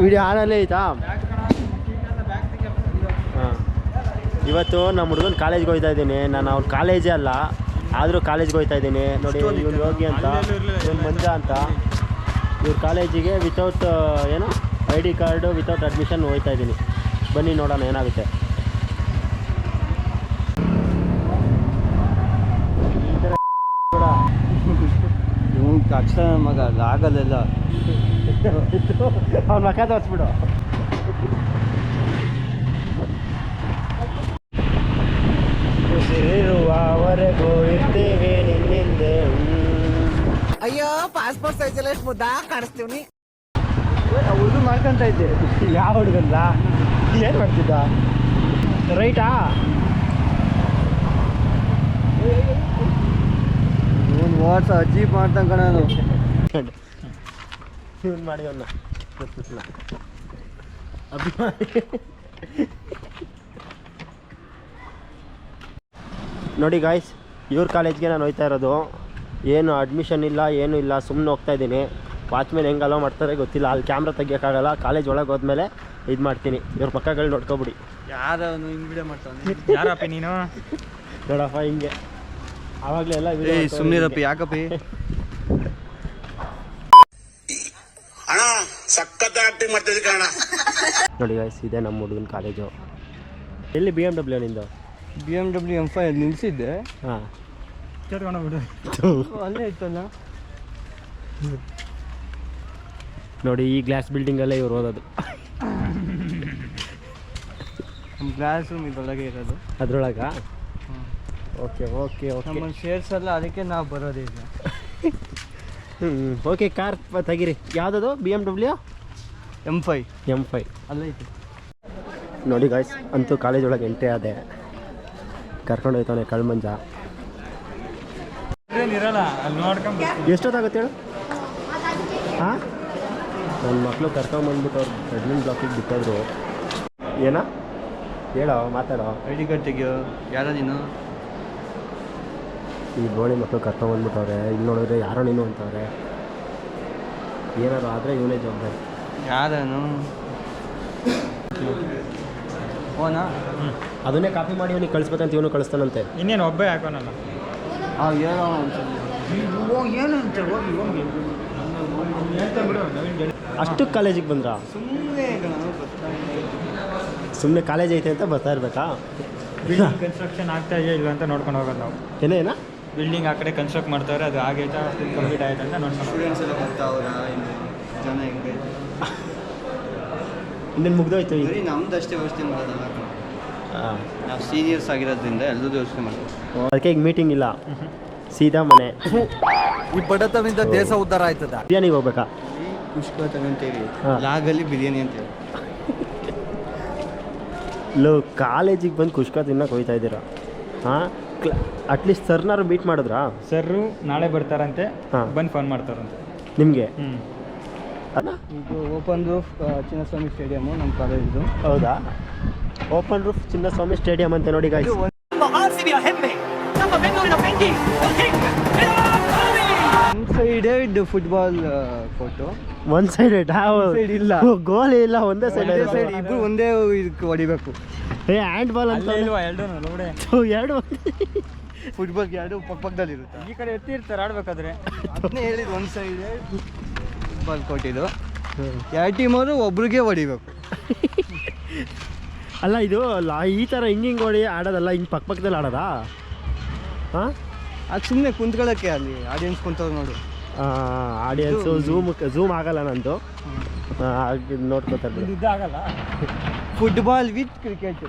Video ಆಡಲ್ಲೇ ಐತಾ? ಹಾಂ, ಇವತ್ತು ನಮ್ಮ ಹುಡುಗನ ಕಾಲೇಜ್ಗೆ ಹೋಗ್ತಾ ಇದ್ದೀನಿ. ನಾನು ಅವ್ರ ಕಾಲೇಜೇ ಅಲ್ಲ, ಆದರೂ ಕಾಲೇಜ್ಗೆ ಹೋಗ್ತಾ ಇದ್ದೀನಿ. ನೋಡಿ, ಇವನು ಯೋಗಿ ಅಂತ, ಇವನು ಮಂಜ ಅಂತ. ಇವ್ರ ಕಾಲೇಜಿಗೆ ವಿತೌಟ್ ಏನು ID ಕಾರ್ಡು ವಿತೌಟ್ ಅಡ್ಮಿಷನ್ ಹೋಗ್ತಾ ಇದ್ದೀನಿ. ಬನ್ನಿ ನೋಡೋಣ ಏನಾಗುತ್ತೆ. ಈ ಥರ ಅಕ್ಷರ ಮಗ ಆಗಲ್ಲ. ಅವ್ನ ಮಕ್ಕ ತೋರಿಸ್ಬಿಡು. ಉಸಿರಿರುವವರೆಗೂ ಇರ್ತೇವೆ ನಿನ್ನಿಂದೆ. ಅಯ್ಯೋ, ಪಾಸ್ಪೋರ್ಟ್ ಸೈಜಲ್ಲಿ ಎಷ್ಟು ಮುದ್ದ ಕಾಣಿಸ್ತೀವಿ. ಹುಡುಗ ಮಾಡ್ಕೊಂತ ಇದ್ದೆ. ಯಾವ ಹುಡುಗಲ್ಲ? ಏನು ಮಾಡ್ತಿದ್ದ? ರೈಟಾ? ಒಂದು ವಾಟ್ಸ್ ಅಜೀಬ್ ಮಾಡ್ತಾನೆ ಕಣ. ಇವನು ಮಾಡಿ ಅವನ್ನ ಅಭಿಮಾನಿ. ನೋಡಿ ಗಾಯ್ಸ್, ಇವ್ರ ಕಾಲೇಜ್ಗೆ ನಾನು ಹೋಗ್ತಾ ಇರೋದು. ಏನು ಅಡ್ಮಿಷನ್ ಇಲ್ಲ, ಏನೂ ಇಲ್ಲ, ಸುಮ್ಮನೆ ಹೋಗ್ತಾ ಇದ್ದೀನಿ. ವಾಚ್ಮೆನ್ ಹೆಂಗೆ ಅಲೋ ಮಾಡ್ತಾರೆ ಗೊತ್ತಿಲ್ಲ. ಅಲ್ಲಿ ಕ್ಯಾಮ್ರಾ ತೆಗಿಯೋಕ್ಕಾಗಲ್ಲ. ಕಾಲೇಜ್ ಒಳಗೆ ಹೋದ್ಮೇಲೆ ಇದು ಮಾಡ್ತೀನಿ. ಇವ್ರ ಪಕ್ಕಗಳು ನೋಡ್ಕೊಬಿಡಿ. ಯಾರವನು ಹಿಂಗೆ ವಿಡಿಯೋ ಮಾಡ್ತಾನೆ? ಯಾರಪ್ಪ ನೀನು? ನೋಡಪ್ಪ ಹಿಂಗೆ ಆವಾಗಲೇ ಎಲ್ಲ ಸುಮ್ಮನಿರಪ್ಪಿ. ಯಾಕಪ್ಪಿ? ಅಣ್ಣ ಸಖತ್ ಆಕ್ಟಿಂಗ್ ಮಾಡ್ತಿದ್ದೆ ಕಣ. ನೋಡಿ ಗಾಯ್ಸ್, ಇದೆ ನಮ್ಮ ಹುಡುಗನ ಕಾಲೇಜು. ಎಲ್ಲಿ BMW ನಿಂದು? BMW M5 ನಿಲ್ಲಿಸಿದ್ದೆ. ಹಾಂ, ಬಿಡು. ಅಲ್ಲೇ ಇತ್ತಲ್ಲ. ನೋಡಿ, ಈ ಗ್ಲಾಸ್ ಬಿಲ್ಡಿಂಗಲ್ಲೇ ಇವ್ರು ಓದೋದು. ನಮ್ಮ ಕ್ಲಾಸ್ ರೂಮ್ ಇದರೊಳಗೆ ಇರೋದು. ಅದ್ರೊಳಗ? Okay okay okay. ನಮ್ಮ ಶೇರ್ಸ್ ಅಲ್ಲ, ಅದಕ್ಕೆ ನಾವು ಬರೋದಿಲ್ಲ. ಓಕೆ, ಕಾರ್ ತೆಗೀರಿ. ಯಾವುದದು? BMW M5 ಅಲ್ಲೇ ಐತಿ. ನೋಡಿ ಗಾಯ್ಸ್, ಅಂತೂ ಕಾಲೇಜ್ ಒಳಗೆ ಎಂಟ್ರಿ ಆದೆ. ಕರ್ಕೊಂಡು ಹೋಯ್ತಾನೆ ಕಳ್ಮಂಜ. ಇರಲ್ಲ ಅಲ್ಲಿ ನೋಡ್ಕೊಂಡು. ಎಷ್ಟೊತ್ತಾಗುತ್ತೆ ಹೇಳು? ಹಾಂ, ನನ್ನ ಮಕ್ಕಳು ಕರ್ಕೊಂಬಂದ್ಬಿಟ್ಟು ಅವ್ರು ಅಡ್ಮಿನ್ ಬ್ಲಾಕಿಗೆ ಬಿಟ್ಟೋದ್ರು. ಏನಾ ಹೇಳೋ, ಮಾತಾಡೋ. ID ಕಾರ್ಡ್ ತೆಗಿಯೋ. ಯಾರ ನೀನು? ಈ ಗೋಳಿ ಮಕ್ಕಳು ಕರ್ಕೊಂಬಂದ್ಬಿಟ್ಟವ್ರೆ. ಇಲ್ಲಿ ನೋಡಿದ್ರೆ ಯಾರೋ ನೀನು ಅಂತವ್ರೆ. ಏನಾದ್ರು ಆದರೆ ಇವನೇ ಜವಾಬ್ದಾರಿ. ಯಾರನು? ಓನಾ? ಅದನ್ನೇ ಕಾಪಿ ಮಾಡಿ ಅವನಿಗೆ ಕಳಿಸ್ಬೇಕಂತ ಇವನು ಕಳಿಸ್ತಾನಂತೆ. ಇನ್ನೇನು ಒಬ್ಬೇ ಹಾಕೋನಲ್ಲ. ಏನೋ ಏನು ಅಂತ ಹೋಗಿ ಅಷ್ಟು ಕಾಲೇಜಿಗೆ ಬಂದ್ರಾ? ಸುಮ್ಮನೆ ಕಾಲೇಜ್ ಐತೆ ಅಂತ ಬರ್ತಾ ಇರಬೇಕಾ? ಬಿಲ್ಡಿಂಗ್ ಕನ್ಸ್ಟ್ರಕ್ಷನ್ ಆಗ್ತಾ ಇದೆಯಾ ಇಲ್ಲ ಅಂತ ನೋಡ್ಕೊಂಡು ಹೋಗೋದು ನಾವು. ಏನೇನಾ? ಬಿಲ್ಡಿಂಗ್ ಆ ಕಡೆ ಕನ್ಸ್ಟ್ರಕ್ಟ್ ಮಾಡ್ತಾವ್ರೆ, ಅದು ಆಗೈತಾ ಕಂಪ್ಲೀಟ್ ಆಯ್ತು ಅಂತ ನೋಡ್ಕೊಂಡು. ಸ್ಟೂಡೆಂಟ್ಸ್ ಎಲ್ಲ ಬರ್ತಾವ್ರ, ಜನ ಹೆಂಗೆ? ಇನ್ನೇನು ಮುಗ್ದೋಯ್ತು ಈಗ? ಬರೀ ನಮ್ದು ಅಷ್ಟೇ ವ್ಯವಸ್ಥೆ ಮಾಡೋದಲ್ಲ. ಹಾಂ, ನಾವು ಸೀನಿಯರ್ಸ್ ಆಗಿರೋದ್ರಿಂದ ಎಲ್ಲದೂ ವ್ಯವಸ್ಥೆ ಮಾಡ್ತೀವಿ. ಅದಕ್ಕೆ ಈಗ ಮೀಟಿಂಗ್ ಇಲ್ಲ, ಸೀದಾ ಮನೆ. ಈ ಬಡತನದಿಂದ ದೇಶ ಉದ್ಧಾರ ಆಯ್ತದ. ಬಿರಿಯಾನಿಗೆ ಹೋಗ್ಬೇಕಾ? ಕುಷ್ಕ ತಗೊಂತೇವಿ, ಹಾಂ. ಲಾಗಲ್ಲಿ ಬಿರಿಯಾನಿ ಅಂತೇಳಿ. ಕಾಲೇಜಿಗೆ ಬಂದು ಕುಷ್ಕ ತಿನ್ನಕ್ಕೆ ಹೋಗ್ತಾ ಇದ್ದೀರಾ? ಹಾಂ, ಅಟ್ಲೀಸ್ಟ್ ಸರ್ನಾರು ಮೀಟ್ ಮಾಡಿದ್ರಾ? ಸರ್ರು ನಾಳೆ ಬರ್ತಾರಂತೆ, ಹಾಂ. ಬಂದು ಫೋನ್ ಮಾಡ್ತಾರಂತೆ ನಿಮಗೆ? ಇದು ಓಪನ್ ರೂಫ್ ಚಿನ್ನಸ್ವಾಮಿ ಸ್ಟೇಡಿಯಮು ನಮ್ಮ ಕಾಲೇಜಿದು. ಹೌದಾ? ಓಪನ್ ರೂಫ್ ಚಿನ್ನಸ್ವಾಮಿ ಸ್ಟೇಡಿಯಂ ಅಂತ ನೋಡಿ ಗಾಯ್ಸ್. ಒಂದು ಸೈಡೇ ಇದು ಫುಟ್ಬಾಲ್ ಕೋರ್ಟು. ಒಂದು ಸೈಡ್ ಸೈಡ್ ಇಲ್ಲ, ಗೋಲಿ ಇಲ್ಲ, ಒಂದೇ ಸೈಡ್. ಸೈಡ್ ಇಬ್ರು ಒಂದೇ ಇದಕ್ಕೆ ಹೊಡಿಬೇಕು. ಹ್ಯಾಂಡ್ ಬಾಲ್ ಅಂತ ಇಲ್ವಾ? ಎರಡು ನೋಡೆ ಎರಡು ಫುಟ್ಬಾಲ್ಗೆ ಎರಡು ಪಕ್ಕದಲ್ಲಿ ಇರುತ್ತೆ. ಈ ಕಡೆ ಎತ್ತಿರ್ತಾರೆ ಆಡ್ಬೇಕಾದ್ರೆ. ಅದನ್ನೇ ಹೇಳಿದ್ದು, ಒಂದು ಸೈಡೇ ಫುಟ್ಬಾಲ್ ಕೋರ್ಟ್ ಇದು. ಎರಡು ಟೀಮವರು ಒಬ್ರಿಗೆ ಹೊಡಿಬೇಕು. ಅಲ್ಲ, ಇದು ಈ ಥರ ಹಿಂಗೆ ಹೊಡಿ ಆಡೋದಲ್ಲ, ಹಿಂಗೆ ಪಕ್ಕದಲ್ಲಿ ಆಡೋದಾ? ಹಾಂ, ಅದು ಸುಮ್ಮನೆ ಕುಂತ್ಕೊಳ್ಳೋಕ್ಕೆ, ಅಲ್ಲಿ ಆಡಿಯನ್ಸ್ ಕುಂತವ್ರು ನೋಡು. ಆಡಿಯನ್ಸು ಝೂಮ್ ಆಗಲ್ಲ ನಂದು, ನೋಡ್ಕೋತಾರೆ. ಇದಾಗಲ್ಲ. Football with cricket,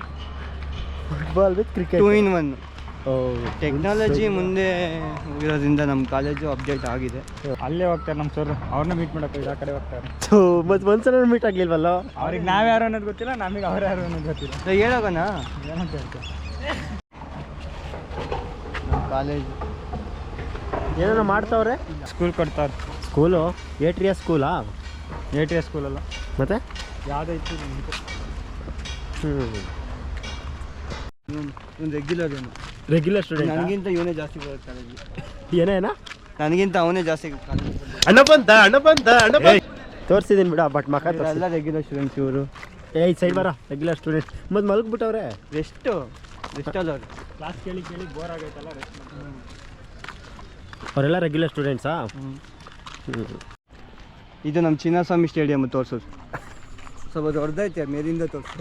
football with cricket 2 in 1. Technology ಮುಂದೆ ಇರೋದ್ರಿಂದ ನಮ್ಮ ಕಾಲೇಜು ಅಪ್ಡೇಟ್ ಆಗಿದೆ. ಅಲ್ಲೇ ಹೋಗ್ತಾರೆ ನಮ್ಮ ಸರ್, ಅವ್ರನ್ನ ಮೀಟ್ ಮಾಡೋಕೆ ಆ ಕಡೆ ಹೋಗ್ತಾರೆ. ಮತ್ತು ಒಂದ್ಸಲ ಮೀಟ್ ಆಗಲಿಲ್ವಲ್ಲ ಅವ್ರಿಗೆ ನಾವು ಯಾರು ಅನ್ನೋದು ಗೊತ್ತಿಲ್ಲ, ನಮಗೆ ಅವ್ರು ಯಾರು ಅನ್ನೋದು ಗೊತ್ತಿಲ್ಲ. ಹೇಳೋಣ ಏನಂತ ಹೇಳ್ತಾರೆ. ನಮ್ಮ ಕಾಲೇಜು ಏನೇನೋ ಮಾಡ್ತಾವ್ರೆ. ಸ್ಕೂಲ್ ಕೊಡ್ತಾರೆ. ಸ್ಕೂಲು ಏಟ್ರಿಯಾ ಸ್ಕೂಲಾ? ATS ಸ್ಕೂಲಲ್ಲ ಮತ್ತೆ ಯಾವುದೋ ಇತ್ತು. ಒಂದು ರೆಗ್ಯುಲರ್ ರೆಗ್ಯುಲರ್ ಸ್ಟೂಡೆಂಟ್. ನನಗಿಂತ ಇವನೇ ಜಾಸ್ತಿ ಬರೋದು ಕಾಲೇಜಿಗೆ. ಏನೇನಾ? ನನಗಿಂತ ಅವನೇ ಜಾಸ್ತಿ ಅಣ್ಣ ಬಂದ ತೋರಿಸಿದ್ದೀನಿ ಬಿಡ ಬಟ್ ಮಕ್ಕ ಎಲ್ಲ ರೆಗ್ಯುಲರ್ ಸ್ಟೂಡೆಂಟ್ಸ್ ಇವರು. ಏಯ್ ಸೈಡ್ ಬರ ರೆಗ್ಯುಲರ್ ಸ್ಟೂಡೆಂಟ್ ಮತ್ತೆ ಮಲಗ್ಬಿಟ್ಟವ್ರೆ. ರೆಸ್ಟು ರೆಸ್ಟಲ್ಲ ಅವರು. ಕ್ಲಾಸ್ ಕೇಳಿ ಬೋರ್ ಆಗೈತಲ್ಲ ರೆಸ್ಟ್ ಅವರೆಲ್ಲ ರೆಗ್ಯುಲರ್ ಸ್ಟೂಡೆಂಟ್ಸಾ? ಇದು ನಮ್ಮ ಚಿನ್ನಸ್ವಾಮಿ ಸ್ಟೇಡಿಯಮ್ ತೋರಿಸೋದು. ಸ್ವಲ್ಪ ದೊಡ್ಡದೈತೆ ಮೇಲಿಂದ ತೋರಿಸು.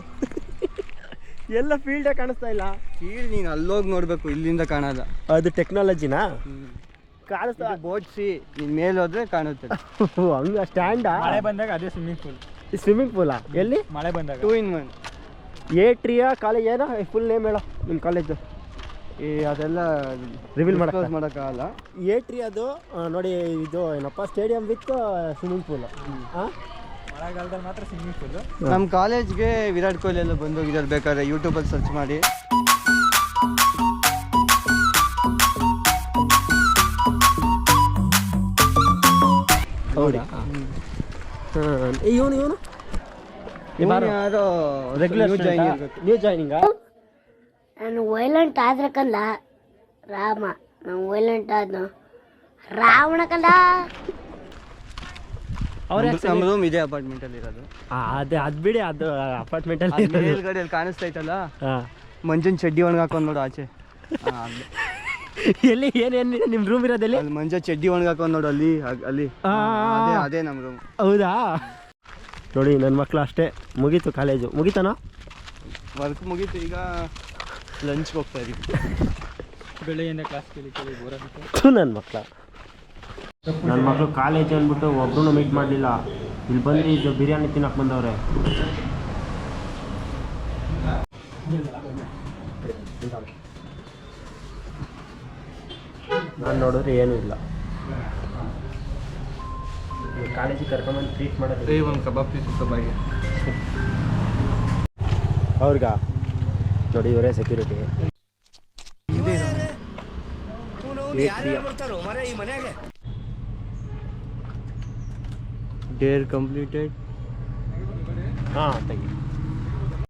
ಎಲ್ಲ ಫೀಲ್ಡೇ ಕಾಣಿಸ್ತಾ ಇಲ್ಲ. ಫೀಲ್ಡ್ ನೀನು ಅಲ್ಲೋಗಿ ನೋಡಬೇಕು, ಇಲ್ಲಿಂದ ಕಾಣಲ್ಲ. ಅದು ಟೆಕ್ನಾಲಜಿನಾ? ಕಾಣಿಸ್ತಾ ಬೋಟ್ಸಿ ನೀನು ಮೇಲೆ ಹೋದ್ರೆ ಕಾಣುತ್ತೆ. ಹಂಗ ಸ್ಟ್ಯಾಂಡಾ? ಮಳೆ ಬಂದಾಗ ಅದೇ ಸ್ವಿಮ್ಮಿಂಗ್ ಪೂಲಾ? ಎಲ್ಲಿ? ಮಳೆ ಬಂದಾಗ 2 in 1. A-Tree ಕಾಲೇಜ್ ಏನೋ ಫುಲ್ ನೇಮ್ ಹೇಳೋ ನಿಮ್ಮ ಕಾಲೇಜು. ಅದೆಲ್ಲ ರಿವೀಲ್ ಮಾಡೋಕ್ಕಾಗಲ್ಲ. A-Tree ಅದು ನೋಡಿ, ಇದು ಏನಪ್ಪ ಸ್ಟೇಡಿಯಂ ವಿತ್ ಸ್ವಿಮ್ಮಿಂಗ್ ಪೂಲ್. ಮಳೆಗಾಲದಲ್ಲಿ ಮಾತ್ರ ಸ್ವಿಮ್ಮಿಂಗ್ ಪೂಲು. ನಮ್ಮ ಕಾಲೇಜ್ಗೆ ವಿರಾಟ್ ಕೊಹ್ಲಿ ಎಲ್ಲ ಬಂದೋಗಿದ್ದಾರೆ, ಬೇಕಾದ್ರೆ ಯೂಟ್ಯೂಬಲ್ಲಿ ಸರ್ಚ್ ಮಾಡಿ. ಹೌದಾ? ಇವನು ಯಾರೋ ರೆಗ್ಯುಲರ್ ನ್ಯೂ ಜಾಯ್ನಿಂಗಾ? ನಾನು ವೈಲೆಂಟ್ ಆದ್ರೆ ಕಂದ ರಾಮ, ನಾನು ವೈಲೆಂಟ್ ಆದ್ನು ರಾವಣ ಕಂದ. ನಮ್ಮ ರೂಮ್ ಇದೆ ಅಪಾರ್ಟ್ಮೆಂಟಲ್ಲಿ ಇರೋದು. ಅದು ಬಿಡಿ, ಅದು ಅಪಾರ್ಟ್ಮೆಂಟಲ್ಲಿ ಮೇಲ್ಗಡೆಯಲ್ಲಿ ಕಾಣಿಸ್ತೈತಲ್ಲ, ಮಂಜನ್ ಚಡ್ಡಿ ಒಣಗಾಕೊಂಡು ನೋಡು ಆಚೆ. ಎಲ್ಲಿ ಏನೇನು ನಿಮ್ಮ ರೂಮ್ ಇರೋದಲ್ಲಿ? ಅಲ್ಲಿ ಮಂಜ ಚಡ್ಡಿ ಒಣಗಾಕೊಂಡು ನೋಡು, ಅಲ್ಲಿ ಅಲ್ಲಿ ಅದೇ ನಮ್ಮ ರೂಮ್. ಹೌದಾ? ನೋಡಿ ನನ್ನ ಮಕ್ಕಳು ಅಷ್ಟೇ, ಮುಗೀತು ಕಾಲೇಜು. ಮುಗೀತಾನ? ವರ್ಕ್ ಮುಗೀತು, ಈಗ ಲಂಚ್ಗೆ ಹೋಗ್ತಾ ಇದೀವಿ. ಬೆಳಿಗ್ಗೆಯಿಂದ ಕ್ಲಾಸ್ ಕೇಳಿ ಬೋರ್ ಆಗುತ್ತೆ. ನನ್ನ ಮಕ್ಕಳು ಕಾಲೇಜ್ ಅಂದ್ಬಿಟ್ಟು ಒಬ್ರು ಮೀಟ್ ಮಾಡಲಿಲ್ಲ. ಇಲ್ಲಿ ಬಂದು ಇದು ಬಿರಿಯಾನಿ ತಿನ್ನಕ್ಕೆ ಬಂದವ್ರೆ. ನಾನು ನೋಡಿದ್ರೆ ಏನೂ ಇಲ್ಲ. ಕಾಲೇಜಿಗೆ ಕರ್ಕೊಂಬಂದು ಟ್ರೀಟ್ ಮಾಡೋದು. ಒಂದು ಕಬಾಬ್ ಪೀಸ್ ಕಬಾಬ್ ಅವ್ರಿಗ ನೋಡಿ, ಇವರೇ ಸೆಕ್ಯೂರಿಟಿ. Deere completed. ಹಾಂ ತೆಗಿ.